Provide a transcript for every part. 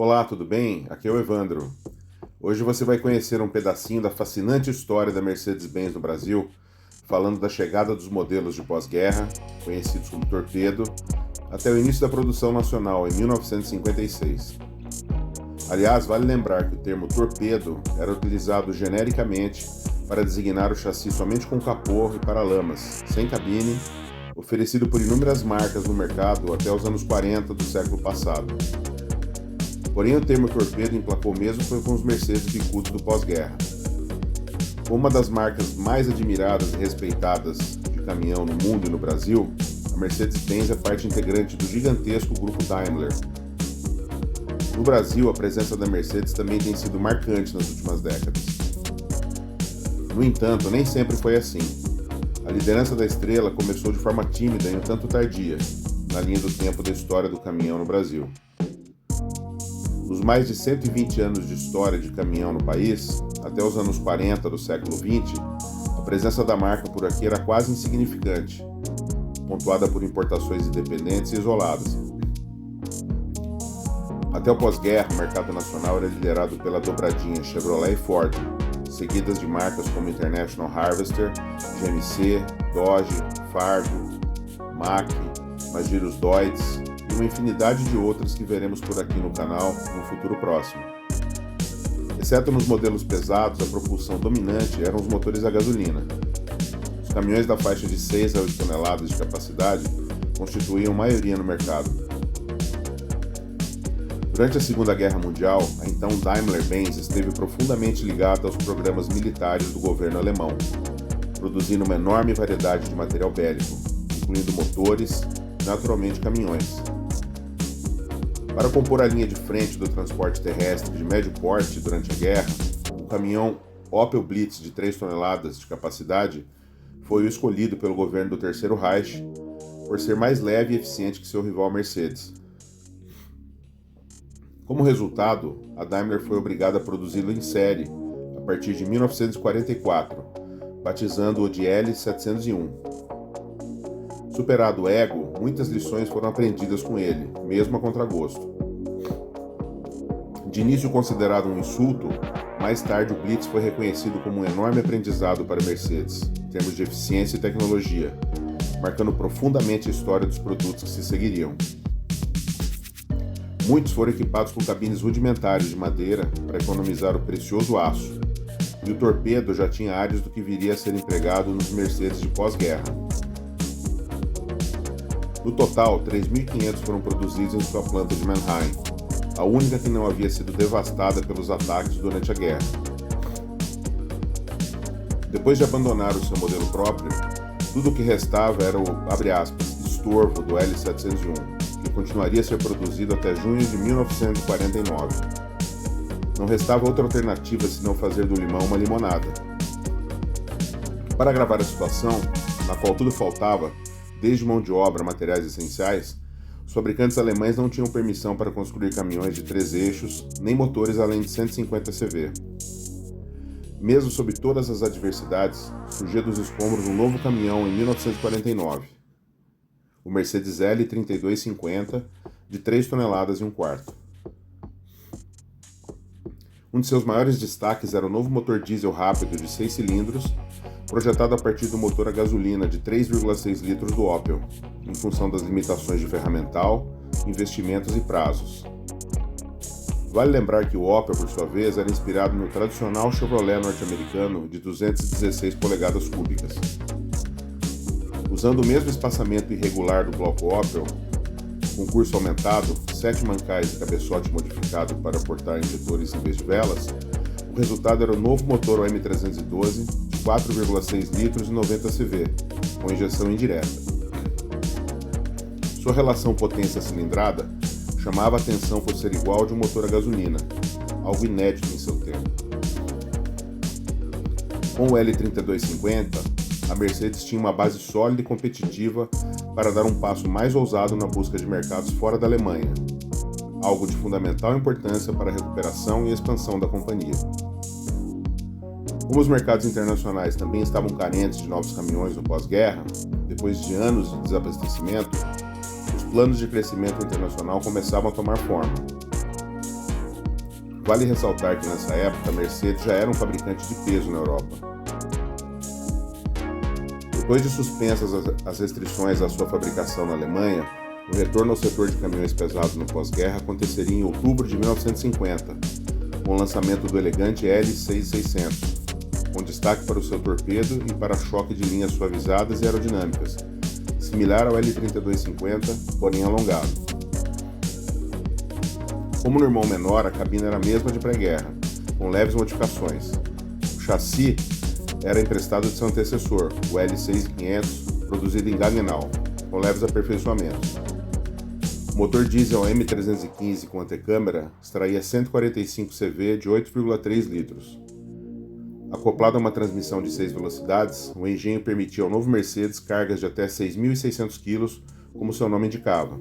Olá, tudo bem? Aqui é o Evandro. Hoje você vai conhecer um pedacinho da fascinante história da Mercedes-Benz no Brasil, falando da chegada dos modelos de pós-guerra, conhecidos como torpedo, até o início da produção nacional em 1956. Aliás, vale lembrar que o termo torpedo era utilizado genericamente para designar o chassi somente com capô e paralamas, sem cabine, oferecido por inúmeras marcas no mercado até os anos 40 do século passado. Porém, o termo torpedo emplacou mesmo foi com os Mercedes bicudos do pós-guerra. Como uma das marcas mais admiradas e respeitadas de caminhão no mundo e no Brasil, a Mercedes-Benz é parte integrante do gigantesco grupo Daimler. No Brasil, a presença da Mercedes também tem sido marcante nas últimas décadas. No entanto, nem sempre foi assim. A liderança da estrela começou de forma tímida e um tanto tardia, na linha do tempo da história do caminhão no Brasil. Nos mais de 120 anos de história de caminhão no país, até os anos 40 do século XX, a presença da marca por aqui era quase insignificante, pontuada por importações independentes e isoladas. Até o pós-guerra, o mercado nacional era liderado pela dobradinha Chevrolet e Ford, seguidas de marcas como International Harvester, GMC, Dodge, Fargo, Mack, Magiros Deutz, e uma infinidade de outras que veremos por aqui no canal no futuro próximo. Exceto nos modelos pesados, a propulsão dominante eram os motores a gasolina. Os caminhões da faixa de 6 a 8 toneladas de capacidade constituíam maioria no mercado. Durante a Segunda Guerra Mundial, a então Daimler-Benz esteve profundamente ligada aos programas militares do governo alemão, produzindo uma enorme variedade de material bélico, incluindo motores e, naturalmente, caminhões. Para compor a linha de frente do transporte terrestre de médio porte durante a guerra, o caminhão Opel Blitz de 3 toneladas de capacidade foi o escolhido pelo governo do Terceiro Reich por ser mais leve e eficiente que seu rival Mercedes. Como resultado, a Daimler foi obrigada a produzi-lo em série a partir de 1944, batizando-o de L701. Superado o ego, muitas lições foram aprendidas com ele, mesmo a contragosto. De início considerado um insulto, mais tarde o Blitz foi reconhecido como um enorme aprendizado para a Mercedes, em termos de eficiência e tecnologia, marcando profundamente a história dos produtos que se seguiriam. Muitos foram equipados com cabines rudimentares de madeira para economizar o precioso aço, e o torpedo já tinha áreas do que viria a ser empregado nos Mercedes de pós-guerra. No total, 3.500 foram produzidos em sua planta de Mannheim, a única que não havia sido devastada pelos ataques durante a guerra. Depois de abandonar o seu modelo próprio, tudo o que restava era o, abre aspas, estorvo do L701, que continuaria a ser produzido até junho de 1949. Não restava outra alternativa senão fazer do limão uma limonada. Para agravar a situação, na qual tudo faltava, desde mão de obra a materiais essenciais, os fabricantes alemães não tinham permissão para construir caminhões de 3 eixos, nem motores além de 150 CV. Mesmo sob todas as adversidades, surgia dos escombros um novo caminhão em 1949, o Mercedes L3250, de 3 toneladas e um quarto. Um de seus maiores destaques era o novo motor diesel rápido de 6 cilindros, projetado a partir do motor a gasolina de 3,6 litros do Opel, em função das limitações de ferramental, investimentos e prazos. Vale lembrar que o Opel, por sua vez, era inspirado no tradicional Chevrolet norte-americano de 216 polegadas cúbicas. Usando o mesmo espaçamento irregular do bloco Opel, com curso aumentado, 7 mancais e cabeçote modificado para portar injetores em vez de velas, o resultado era o novo motor M312 de 4,6 litros e 90 CV, com injeção indireta. Sua relação potência-cilindrada chamava a atenção por ser igual ao de um motor a gasolina, algo inédito em seu tempo. Com o L3250, a Mercedes tinha uma base sólida e competitiva para dar um passo mais ousado na busca de mercados fora da Alemanha, algo de fundamental importância para a recuperação e expansão da companhia. Como os mercados internacionais também estavam carentes de novos caminhões no pós-guerra, depois de anos de desabastecimento, os planos de crescimento internacional começavam a tomar forma. Vale ressaltar que nessa época a Mercedes já era um fabricante de peso na Europa. Depois de suspensas as restrições à sua fabricação na Alemanha, o retorno ao setor de caminhões pesados no pós-guerra aconteceria em outubro de 1950, com o lançamento do elegante L6600, com destaque para o seu torpedo e para-choque de linhas suavizadas e aerodinâmicas, similar ao L3250, porém alongado. Como no irmão menor, a cabine era a mesma de pré-guerra, com leves modificações. O chassi era emprestado de seu antecessor, o L6500, produzido em Caminhão, com leves aperfeiçoamentos. O motor diesel M315 com antecâmara extraía 145 CV de 8,3 litros. Acoplado a uma transmissão de 6 velocidades, o engenho permitia ao novo Mercedes cargas de até 6.600 kg, como seu nome indicava.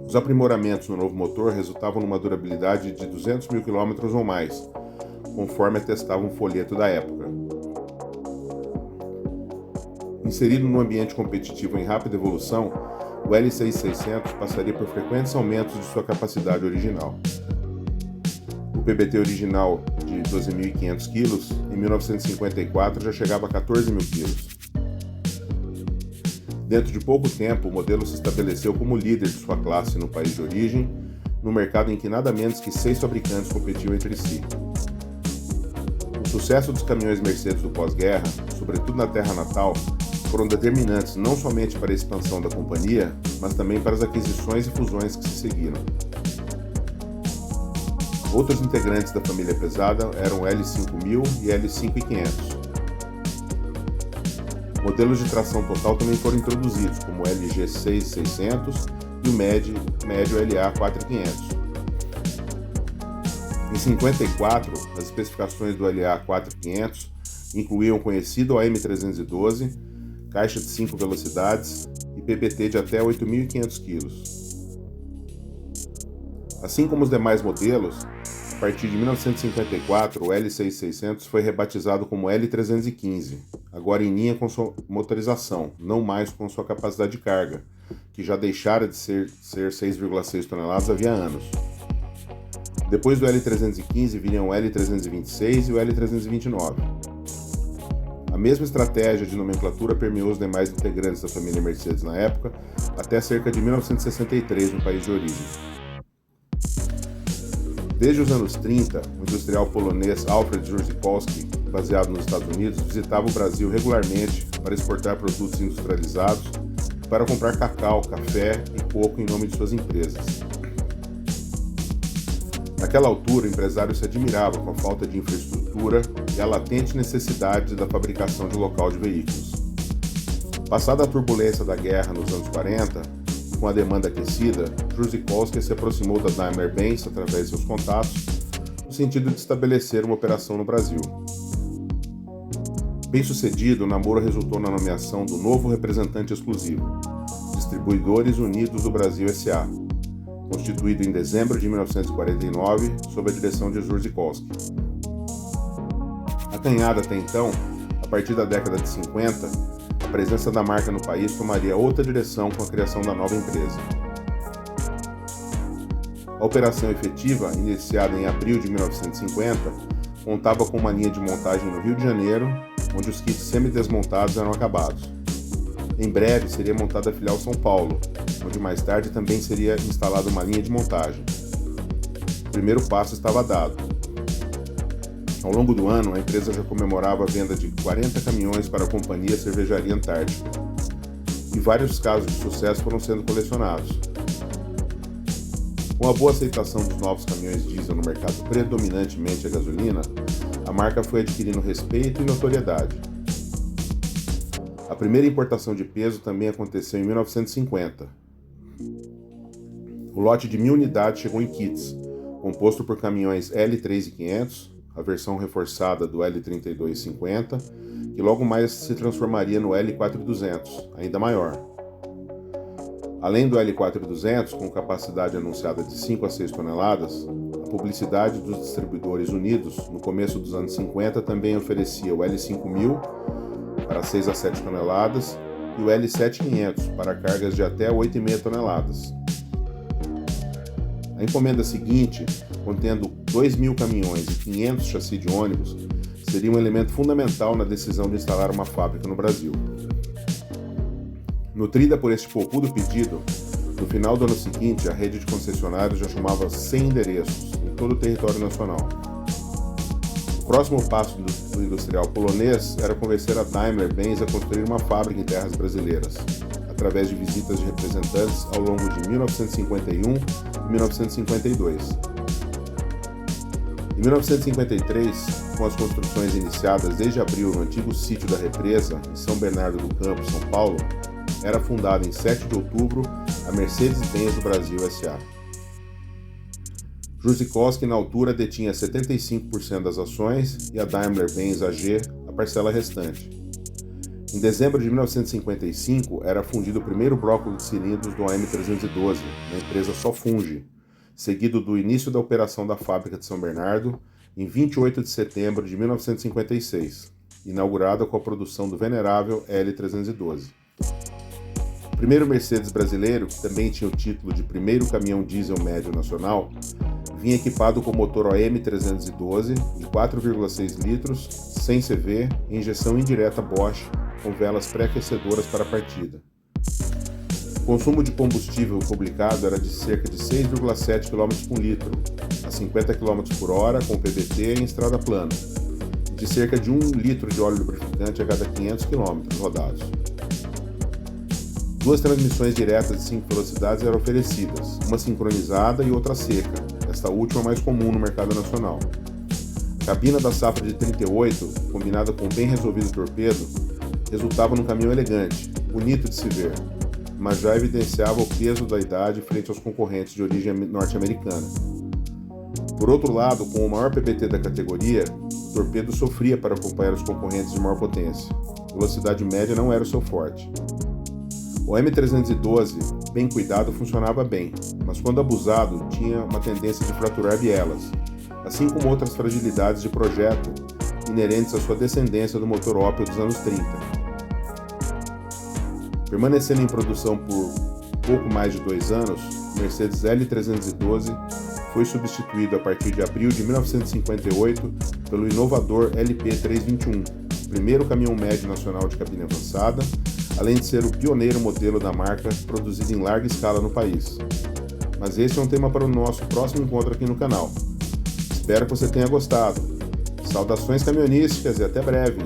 Os aprimoramentos no novo motor resultavam numa durabilidade de 200 mil km ou mais, conforme atestava um folheto da época. Inserido num ambiente competitivo em rápida evolução, o L6600 passaria por frequentes aumentos de sua capacidade original. O PBT original de 12.500 kg, em 1954 já chegava a 14.000 kg. Dentro de pouco tempo, o modelo se estabeleceu como líder de sua classe no país de origem, no mercado em que nada menos que 6 fabricantes competiam entre si. O sucesso dos caminhões Mercedes do pós-guerra, sobretudo na terra natal, foram determinantes não somente para a expansão da companhia, mas também para as aquisições e fusões que se seguiram. Outros integrantes da família pesada eram o L5000 e L5500. Modelos de tração total também foram introduzidos, como o LG6600 e o médio LA4500. Em 54, as especificações do LA4500 incluíam o conhecido AM312, caixa de 5 velocidades e PBT de até 8.500 kg. Assim como os demais modelos, a partir de 1954, o L6600 foi rebatizado como L315, agora em linha com sua motorização, não mais com sua capacidade de carga, que já deixara de ser 6,6 toneladas havia anos. Depois do L315 viriam o L326 e o L329. A mesma estratégia de nomenclatura permeou os demais integrantes da família Mercedes na época, até cerca de 1963 no país de origem. Desde os anos 30, o industrial polonês Alfred Jurzykowski, baseado nos Estados Unidos, visitava o Brasil regularmente para exportar produtos industrializados e para comprar cacau, café e coco em nome de suas empresas. Naquela altura, o empresário se admirava com a falta de infraestrutura e a latente necessidade da fabricação de local de veículos. Passada a turbulência da guerra nos anos 40, com a demanda aquecida, Jurzykowski se aproximou da Daimler-Benz através de seus contatos, no sentido de estabelecer uma operação no Brasil. Bem-sucedido, o namoro resultou na nomeação do novo representante exclusivo, Distribuidores Unidos do Brasil S.A., constituído em dezembro de 1949 sob a direção de Jurzykowski. Acanhada até então, a partir da década de 50, a presença da marca no país tomaria outra direção com a criação da nova empresa. A operação efetiva, iniciada em abril de 1950, contava com uma linha de montagem no Rio de Janeiro, onde os kits semidesmontados eram acabados. Em breve seria montada a filial São Paulo, onde mais tarde também seria instalada uma linha de montagem. O primeiro passo estava dado. Ao longo do ano, a empresa já comemorava a venda de 40 caminhões para a Companhia Cervejaria Antártica, e vários casos de sucesso foram sendo colecionados. Com a boa aceitação dos novos caminhões diesel no mercado predominantemente a gasolina, a marca foi adquirindo respeito e notoriedade. A primeira importação de peso também aconteceu em 1950. O lote de 1.000 unidades chegou em kits, composto por caminhões L3500, a versão reforçada do L3250, que logo mais se transformaria no L4200, ainda maior. Além do L4200, com capacidade anunciada de 5 a 6 toneladas, a publicidade dos Distribuidores Unidos, no começo dos anos 50, também oferecia o L5000 para 6 a 7 toneladas e o L7500 para cargas de até 8,5 toneladas. A encomenda seguinte, contendo 2.000 caminhões e 500 chassis de ônibus, seria um elemento fundamental na decisão de instalar uma fábrica no Brasil. Nutrida por este poupudo pedido, no final do ano seguinte, a rede de concessionários já chamava 100 endereços em todo o território nacional. O próximo passo do industrial polonês era convencer a Daimler-Benz a construir uma fábrica em terras brasileiras, através de visitas de representantes ao longo de 1951 e 1952. Em 1953, com as construções iniciadas desde abril no antigo sítio da Represa, em São Bernardo do Campo, São Paulo, era fundada em 7 de outubro a Mercedes-Benz do Brasil S.A. Juzikowski, na altura, detinha 75% das ações e a Daimler-Benz AG a parcela restante. Em dezembro de 1955, era fundido o primeiro bloco de cilindros do AM312, na empresa Sofunge, seguido do início da operação da fábrica de São Bernardo, em 28 de setembro de 1956, inaugurada com a produção do venerável L312. O primeiro Mercedes brasileiro, que também tinha o título de primeiro caminhão diesel médio nacional, vinha equipado com motor OM312 de 4,6 litros, 100 CV, injeção indireta Bosch, com velas pré-aquecedoras para a partida. O consumo de combustível publicado era de cerca de 6,7 km por litro, a 50 km por hora com PBT em estrada plana, e de cerca de 1 litro de óleo lubrificante a cada 500 km rodados. 2 transmissões diretas de 5 velocidades eram oferecidas, uma sincronizada e outra seca, esta última mais comum no mercado nacional. A cabina da safra de 38, combinada com um bem resolvido torpedo, resultava num caminhão elegante, bonito de se ver, mas já evidenciava o peso da idade frente aos concorrentes de origem norte-americana. Por outro lado, com o maior PBT da categoria, o torpedo sofria para acompanhar os concorrentes de maior potência. Velocidade média não era o seu forte. O M312, bem cuidado, funcionava bem, mas quando abusado, tinha uma tendência de fraturar bielas, assim como outras fragilidades de projeto inerentes à sua descendência do motor Opel dos anos 30. Permanecendo em produção por pouco mais de 2 anos, o Mercedes L312 foi substituído a partir de abril de 1958 pelo inovador LP321, o primeiro caminhão médio nacional de cabine avançada, além de ser o pioneiro modelo da marca produzido em larga escala no país. Mas esse é um tema para o nosso próximo encontro aqui no canal. Espero que você tenha gostado. Saudações caminhonísticas e até breve!